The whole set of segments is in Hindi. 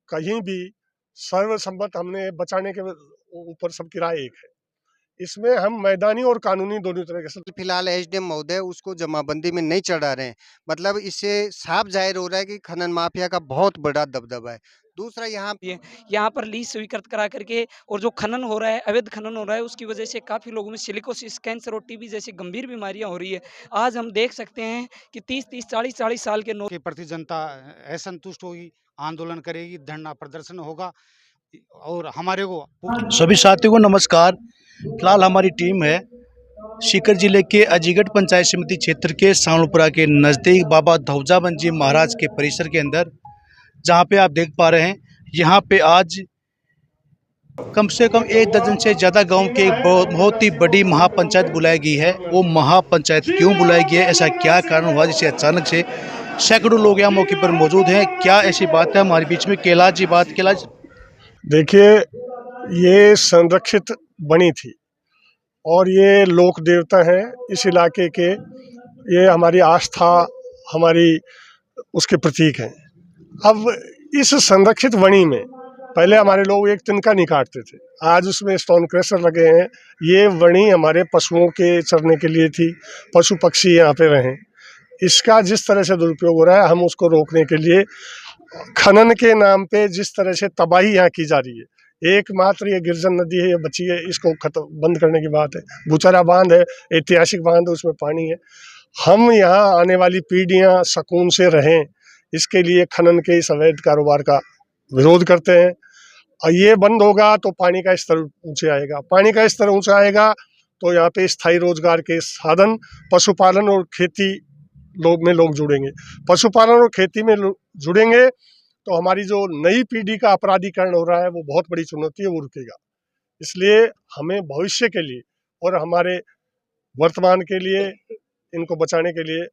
कहीं भी सर्वसम्मत हमने बचाने के ऊपर सबकी राय एक है। इसमें हम मैदानी और कानूनी दोनों तरीके से फिलहाल एसडीएम महोदय उसको जमाबंदी में नहीं चढ़ा रहे हैं, मतलब इससे साफ जाहिर हो रहा है कि खनन माफिया का बहुत बड़ा दबदबा है। दूसरा यहाँ पर लीज स्वीकृत करा करके और जो खनन हो रहा है, अवैध खनन हो रहा है, उसकी वजह से काफ़ी लोगों में सिलिकोसिस, कैंसर और टीबी जैसी गंभीर बीमारियां हो रही है। आज हम देख सकते हैं कि 30-30, 40-40 साल के के प्रति जनता असंतुष्ट होगी, आंदोलन करेगी, धरना प्रदर्शन होगा और हमारे को सभी साथियों को नमस्कार। फिलहाल हमारी टीम है सीकर जिले के अजीगढ़ पंचायत समिति क्षेत्र के सावलपुरा के नज़दीक बाबा धौजाबंद जी महाराज के परिसर के अंदर, जहां पे आप देख पा रहे हैं यहां पे आज कम से कम 1 दर्जन से ज़्यादा गांव के एक बहुत ही बड़ी महापंचायत बुलाई गई है। वो महापंचायत क्यों बुलाई गई है, ऐसा क्या कारण हुआ जिससे अचानक से सैकड़ों लोग यहाँ मौके पर मौजूद हैं? क्या ऐसी बात है? हमारे बीच में कैलाश जी बात। कैलाश, देखिए, ये संरक्षित बनी थी और ये लोक देवता हैं इस इलाके के। ये हमारी आस्था, हमारी उसके प्रतीक हैं। अब इस संरक्षित वनी में पहले हमारे लोग एक तिनका नहीं काटते थे, आज उसमें स्टोन क्रशर लगे हैं। ये वनी हमारे पशुओं के चरने के लिए थी, पशु पक्षी यहाँ पे रहें। इसका जिस तरह से दुरुपयोग हो रहा है, हम उसको रोकने के लिए खनन के नाम पे जिस तरह से तबाही यहाँ की जा रही है, एकमात्र ये गिरजन नदी है, ये बची है, इसको बंद करने की बात है। बुचरा बांध है, ऐतिहासिक बांध है, उसमें पानी है। हम यहाँ आने वाली पीढ़ियाँ सुकून से रहें, इसके लिए खनन के इस अवैध कारोबार का विरोध करते हैं। और ये बंद होगा तो पानी का स्तर ऊंचे आएगा, पानी का स्तर ऊंचा आएगा तो यहाँ पे स्थायी रोजगार के साधन पशुपालन और खेती लोग जुड़ेंगे। पशुपालन और खेती में जुड़ेंगे तो हमारी जो नई पीढ़ी का अपराधीकरण हो रहा है, वो बहुत बड़ी चुनौती है, वो रुकेगा। इसलिए हमें भविष्य के लिए और हमारे वर्तमान के लिए, इनको बचाने के लिए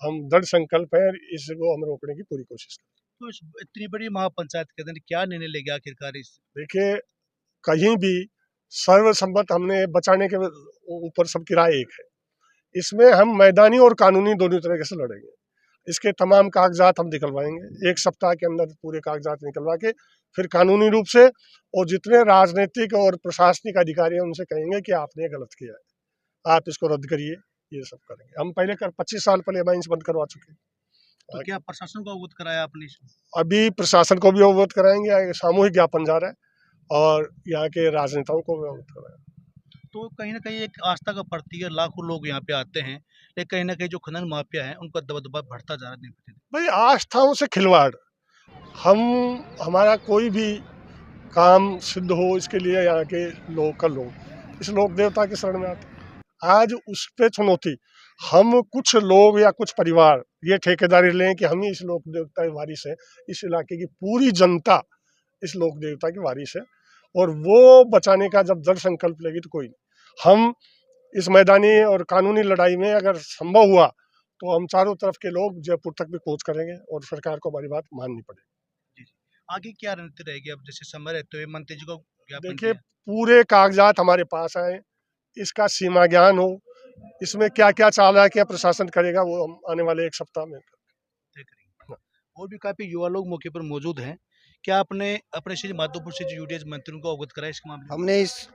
हम दृढ़ संकल्प हैं, इसको हम रोकने की पूरी कोशिश करें। तो इतनी बड़ी महापंचायत के अंदर क्या निर्णय लेंगे आखिरकार? इस देखिए, कहीं भी सर्वसम्मत हमने बचाने के ऊपर सबकी राय एक है। इसमें हम मैदानी और कानूनी दोनों तरीके से लड़ेंगे। इसके तमाम कागजात हम निकलवाएंगे, 1 सप्ताह के अंदर पूरे कागजात निकलवा के फिर कानूनी रूप से, और जितने राजनीतिक और प्रशासनिक अधिकारी हैं उनसे कहेंगे कि आपने गलत किया है, आप इसको रद्द करिए। ये सब करेंगे हम। पहले 25 साल पहले माइंस बंद करवा चुके हैं। तो क्या प्रशासन को अवगत कराया आपने? अभी प्रशासन को भी अवगत कराएंगे, सामूहिक ज्ञापन जा रहा है, और यहाँ के राजनेताओं को भी अवगत कराएंगे। तो कहीं ना कहीं एक आस्था का प्रतीक है, लाखों लोग यहाँ पे आते हैं, लेकिन कहीं ना कहीं जो खनन माफिया है उनका दबदबा बढ़ता जा रहा है दिन प्रतिदिन। भाई, आस्थाओं से खिलवाड़, हमारा कोई भी काम सिद्ध हो, इसके लिए यहाँ के लोकल लोग इस लोक देवता के शरण में आते हैं। आज उस पे चुनौती, हम कुछ लोग या कुछ परिवार ये ठेकेदारी लें कि हम ही इस लोक देवता के वारिस हैं। इस इलाके की पूरी जनता इस लोक देवता की वारिस है, और वो बचाने का जब दृढ़ संकल्प लेगी तो कोई नहीं। हम इस मैदानी और कानूनी लड़ाई में अगर संभव हुआ तो हम चारों तरफ के लोग जयपुर तक भी कूच करेंगे और सरकार को हमारी बात माननी पड़ेगी। आगे क्या रणनीति रहेगी? अब जैसे समय रहते हुए मंत्री जी को ज्ञापन देखिए, दिया। पूरे कागजात हमारे पास आए, इसका सीमा ज्ञान हो, इसमें क्या क्या चालाकियां प्रशासन करेगा, वो हम आने वाले 1 सप्ताह में तय करेंगे। और भी काफी युवा लोग मौके पर मौजूद हैं। क्या आपने अपने श्री माधोपुर से जो यूडीएच मंत्रियों को अवगत कराया इसके मामले में? हमने इस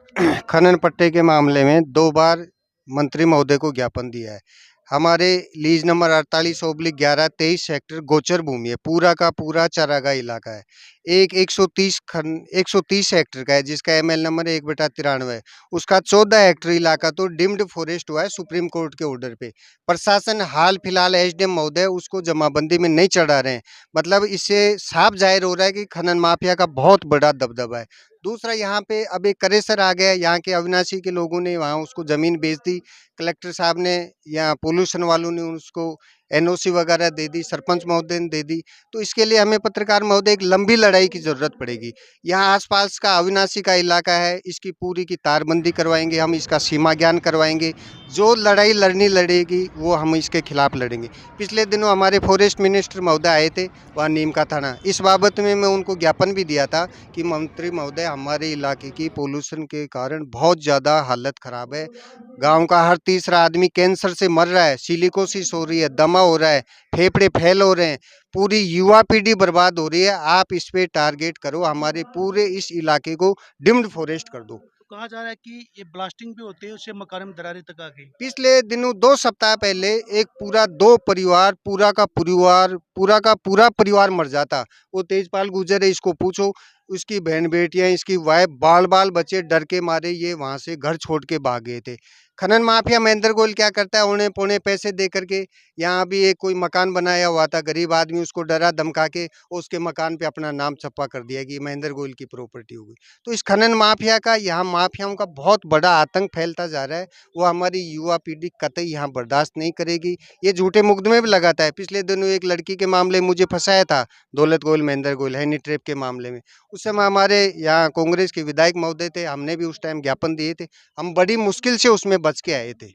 खनन पट्टे के मामले में 2 बार मंत्री महोदय को ज्ञापन दिया है। हमारे लीज नंबर 48/11 23 हेक्टेयर गोचर भूमि है, पूरा का पूरा चारागाह इलाका है। 130 हेक्टेयर का है, जिसका एमएल नंबर 1/93 है। उसका 14 हेक्टेयर इलाका तो डिम्ड फॉरेस्ट हुआ है सुप्रीम कोर्ट के ऑर्डर पे। प्रशासन हाल फिलहाल एसडीएम महोदय उसको जमाबंदी में नहीं चढ़ा रहे हैं, मतलब इससे साफ जाहिर हो रहा है कि खनन माफिया का बहुत बड़ा दबदबा है। दूसरा, यहाँ पे अब एक करेसर आ गया, यहाँ के अविनाशी के लोगों ने वहाँ उसको ज़मीन बेच दी, कलेक्टर साहब ने या पोल्यूशन वालों ने उसको एनओसी वगैरह दे दी, सरपंच महोदय ने दे दी। तो इसके लिए हमें पत्रकार महोदय एक लंबी लड़ाई की ज़रूरत पड़ेगी। यहाँ आसपास का अविनाशी का इलाका है, इसकी पूरी की तारबंदी करवाएंगे हम, इसका सीमा ज्ञान करवाएंगे। जो लड़ाई लड़नी लड़ेगी वो हम इसके खिलाफ लड़ेंगे। पिछले दिनों हमारे फॉरेस्ट मिनिस्टर महोदय आए थे वहाँ नीम का थाना, इस बाबत में मैं उनको ज्ञापन भी दिया था कि मंत्री महोदय, हमारे इलाके की पोल्यूशन के कारण बहुत ज़्यादा हालत ख़राब है, गांव का हर तीसरा आदमी कैंसर से मर रहा है, सिलिकोसिस हो रही है, दमा हो रहा है, फेफड़े फेल हो रहे हैं, पूरी युवा पीढ़ी बर्बाद हो रही है। आप इस पे टारगेट करो, हमारे पूरे इस इलाके को डिम्ड फॉरेस्ट कर दो। तो कहा जा रहा है कि ये ब्लास्टिंग भी होते हैं, उससे मकान में दरारें तक आ गई। पिछले दिनों 2 सप्ताह पहले एक पूरा 2 परिवार पूरा का पूरा परिवार मर जाता। वो तेजपाल गुजर है, इसको पूछो, उसकी बहन बेटियां, इसकी वाइफ, बाल बाल बच्चे डर के मारे ये वहां से घर छोड़ के भाग गए थे। खनन माफिया महेंद्र गोयल क्या करता है, उन्हें पौने पैसे दे करके यहाँ भी एक कोई मकान बनाया हुआ था, गरीब आदमी, उसको डरा धमका के उसके मकान पे अपना नाम छप्पा कर दिया कि महेंद्र गोयल की प्रॉपर्टी हो गई। तो इस खनन माफिया का, यहाँ माफियाओं का बहुत बड़ा आतंक फैलता जा रहा है। वो हमारी युवा पीढ़ी कतई यहाँ बर्दाश्त नहीं करेगी। ये झूठे मुकदमे भी लगाता है। पिछले दिनों एक लड़की के मामले मुझे फंसाया था, दौलत गोयल महेंद्र गोयल हैनी ट्रैप के मामले में। उस समय हमारे यहाँ कांग्रेस के विधायक महोदय थे, हमने भी उस टाइम ज्ञापन दिए थे, हम बड़ी मुश्किल से उसमें बच के आए थे।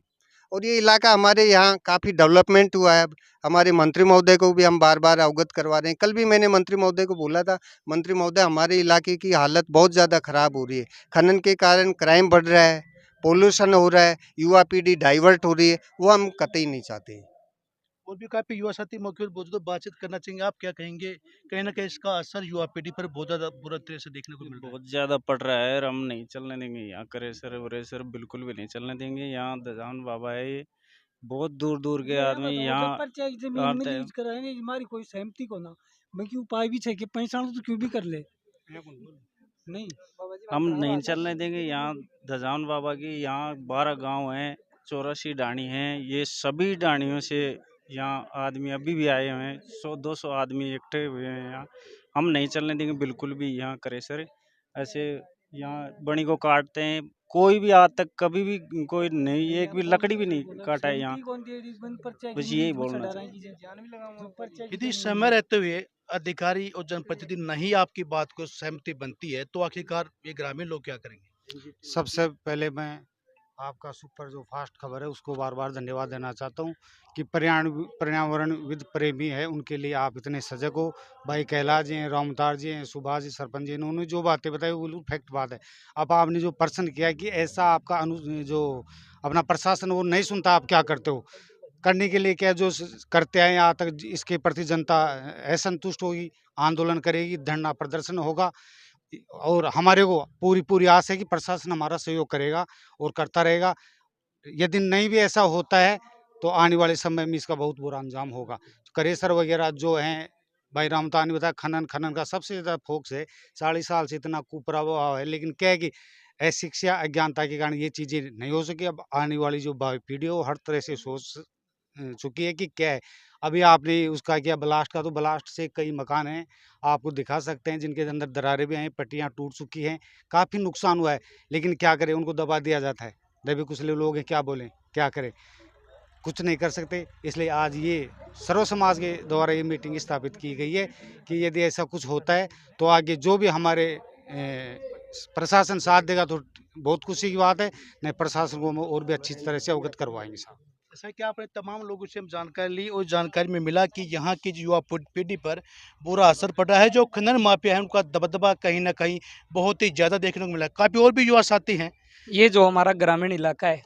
और ये इलाका हमारे यहाँ काफ़ी डेवलपमेंट हुआ है। हमारे मंत्री महोदय को भी हम बार बार अवगत करवा रहे हैं। कल भी मैंने मंत्री महोदय को बोला था, मंत्री महोदय हमारे इलाके की हालत बहुत ज़्यादा ख़राब हो रही है, खनन के कारण क्राइम बढ़ रहा है, पोल्यूशन हो रहा है, युवा पीढ़ी डाइवर्ट हो रही है, वो हम कतई नहीं चाहते। और भी काफी युवा साथी मौके पर मौजूद है, बातचीत करना चाहेंगे। आप क्या कहेंगे, कहीं ना कहीं इसका असर युवा पीढ़ी पर बहुत ज्यादा बुरा तरह से देखने को मिल रहा है? बहुत ज़्यादा पड़ रहा है और हम नहीं चलने देंगे यहाँ। करेसर वरेसर बिल्कुल भी नहीं चलने देंगे। यहाँ दजान बाबा है, ये बहुत दूर दूर के आदमी यहाँ आते हैं। हमारी कोई सहमति को ना बाकी उपाय भी है कि पैसा तो क्यों भी कर ले नहीं हम नहीं चलने देंगे यहाँ। दजान बाबा की यहाँ 12 गांव हैं, 84 डाणी हैं। ये सभी डाणियों से यहाँ आदमी अभी भी आए हुए हैं, 100-200 आदमी इकट्ठे हुए हैं यहाँ। हम नहीं चलने देंगे बिल्कुल भी यहाँ। करेसर ऐसे यहाँ बणी को काटते हैं, कोई भी आज तक कभी भी कोई नहीं, एक भी लकड़ी भी नहीं काटा है यहाँ। बस यही बोलना चाहिए। यदि समय रहते हुए अधिकारी और जनप्रतिनिधि नहीं आपकी बात को सहमति बनती है, तो आखिरकार ये ग्रामीण लोग क्या करेंगे? सबसे पहले मैं आपका सुपर जो फास्ट खबर है उसको बार बार धन्यवाद देना चाहता हूँ कि पर्यावरणविद प्रेमी है, उनके लिए आप इतने सजग हो। भाई कैलाश जी हैं, रामतार जी हैं, सुभाष जी सरपंच जी, इन्होंने जो बातें बताई वो बिल्कुल फैक्ट बात है। अब आपने जो प्रश्न किया कि ऐसा आपका जो अपना प्रशासन वो नहीं सुनता, आप क्या करते हो? करने के लिए क्या जो करते आए यहाँ तक, इसके प्रति जनता असंतुष्ट होगी, आंदोलन करेगी, धरना प्रदर्शन होगा। और हमारे को पूरी आस है कि प्रशासन हमारा सहयोग करेगा और करता रहेगा। यदि नहीं भी ऐसा होता है तो आने वाले समय में इसका बहुत बुरा अंजाम होगा। करेसर वगैरह जो हैं, भाई रामता ने बताया, खनन का सबसे ज़्यादा फोकस है। 40 साल से इतना कुप्रभाव है, लेकिन क्या है कि अशिक्षा अज्ञानता के कारण ये चीज़ें नहीं हो सकी। अब आने वाली जो भावी पीढ़ी है वो हर तरह से सोच चुकी है कि क्या है। अभी आपने उसका किया ब्लास्ट का, तो ब्लास्ट से कई मकान हैं, आपको दिखा सकते हैं, जिनके अंदर दरारें भी आई, पट्टियाँ टूट चुकी हैं, काफ़ी नुकसान हुआ है। लेकिन क्या करें, उनको दबा दिया जाता है। दबे कुचले लोग हैं, क्या बोलें, क्या करें, कुछ नहीं कर सकते। इसलिए आज ये सर्व समाज के द्वारा ये मीटिंग स्थापित की गई है कि यदि ऐसा कुछ होता है तो आगे जो भी हमारे प्रशासन साथ देगा तो बहुत खुशी की बात है, नहीं प्रशासन को हम और भी अच्छी तरह से अवगत करवाएंगे साहब। ऐसा कि आपने तमाम लोगों से हम जानकारी ली और जानकारी में मिला कि यहाँ की युवा पीढ़ी पर बुरा असर पड़ रहा है। जो खनन माफिया है उनका दबदबा कहीं ना कहीं बहुत ही ज़्यादा देखने को मिला। काफ़ी और भी युवा साथी हैं। ये जो हमारा ग्रामीण इलाका है,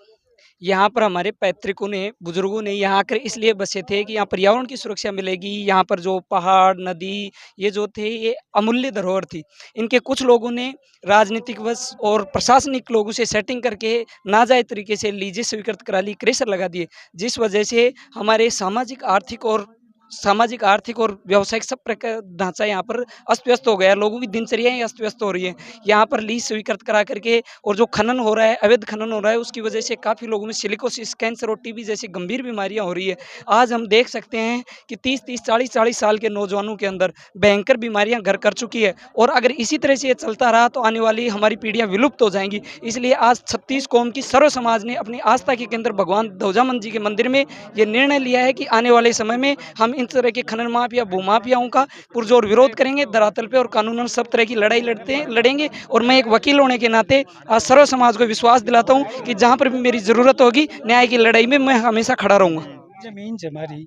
यहाँ पर हमारे पैतृकों ने, बुजुर्गों ने यहाँ आकर इसलिए बसे थे कि यहाँ पर्यावरण की सुरक्षा मिलेगी। यहाँ पर जो पहाड़, नदी, ये जो थे ये अमूल्य धरोहर थी। इनके कुछ लोगों ने राजनीतिक वश और प्रशासनिक लोगों से सेटिंग करके नाजायज तरीके से लीजें स्वीकृत करा ली, क्रेशर लगा दिए, जिस वजह से हमारे सामाजिक आर्थिक और व्यावसायिक सब प्रकार ढांचा यहाँ पर अस्त व्यस्त हो गया। लोगों की दिनचर्याएं अस्त व्यस्त हो रही है। यहाँ पर लीज स्वीकृत करा करके और जो खनन हो रहा है, अवैध खनन हो रहा है, उसकी वजह से काफ़ी लोगों में सिलिकोसिस, कैंसर और टीबी जैसी गंभीर बीमारियां हो रही है। आज हम देख सकते हैं कि 30-30, 40-40 साल के नौजवानों के अंदर भयंकर बीमारियां घर कर चुकी है। और अगर इसी तरह से ये चलता रहा तो आने वाली हमारी पीढ़ियां विलुप्त हो जाएंगी। इसलिए आज 36 कौम की सर्व समाज ने अपनी आस्था के केंद्र भगवान ध्वजामन जी के मंदिर में ये निर्णय लिया है कि आने वाले समय में हम इन तरह के खनन माफिया, भूमाफियाओं का पुरजोर विरोध करेंगे धरातल पे और कानूनन सब तरह की लड़ाई लड़ेंगे। और मैं एक वकील होने के नाते आज सर्व समाज को विश्वास दिलाता हूँ कि जहाँ पर भी मेरी ज़रूरत होगी न्याय की लड़ाई में मैं हमेशा खड़ा रहूँगा। जमीन से हमारी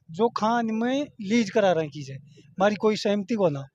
जो खान में लीज करा रहे की हमारी कोई सहमति को ना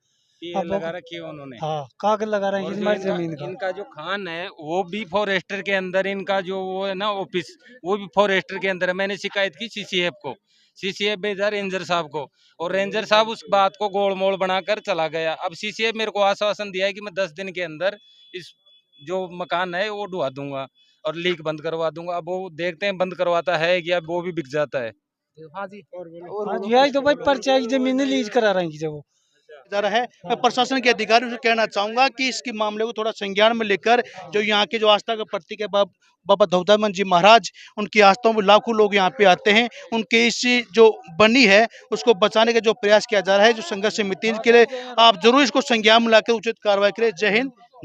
ये अब लगा रखी है उन्होंने। हाँ कागज लगा रहे हैं और कि जो हमारी इनका, जमीन का। इनका जो खान है वो भी फॉरेस्टर के अंदर, इनका जो वो है ना ऑफिस, वो भी फॉरेस्टर के अंदर है। मैंने शिकायत की सीसीएफ को, सीसीएफ भेजा रेंजर साहब को, और रेंजर साहब उस बात को गोल मोल बनाकर चला गया। अब सीसीएफ मेरे को आश्वासन दिया है कि मैं 10 दिन के अंदर इस जो मकान है वो ढुआ दूंगा और लीक बंद करवा दूंगा। अब वो देखते हैं बंद करवाता है या वो भी बिक जाता है। हाँ जी। हाँ जी यही तो भाई पर्चा की जमीन लीज करा रहे हैं कि जब वो जा रहा है। मैं प्रशासन के अधिकारियों से कहना चाहूंगा कि इसके मामले को थोड़ा संज्ञान में लेकर जो यहाँ के जो आस्था का प्रतीक है बाबा धौधाबंद जी महाराज, उनकी आस्थाओं में लाखों लोग यहाँ पे आते हैं। उनके इस जो बनी है उसको बचाने का जो प्रयास किया जा रहा है, जो संघर्ष समिति के लिए आप जरूर इसको संज्ञान में लाकर उचित कार्रवाई करें। जय हिंद।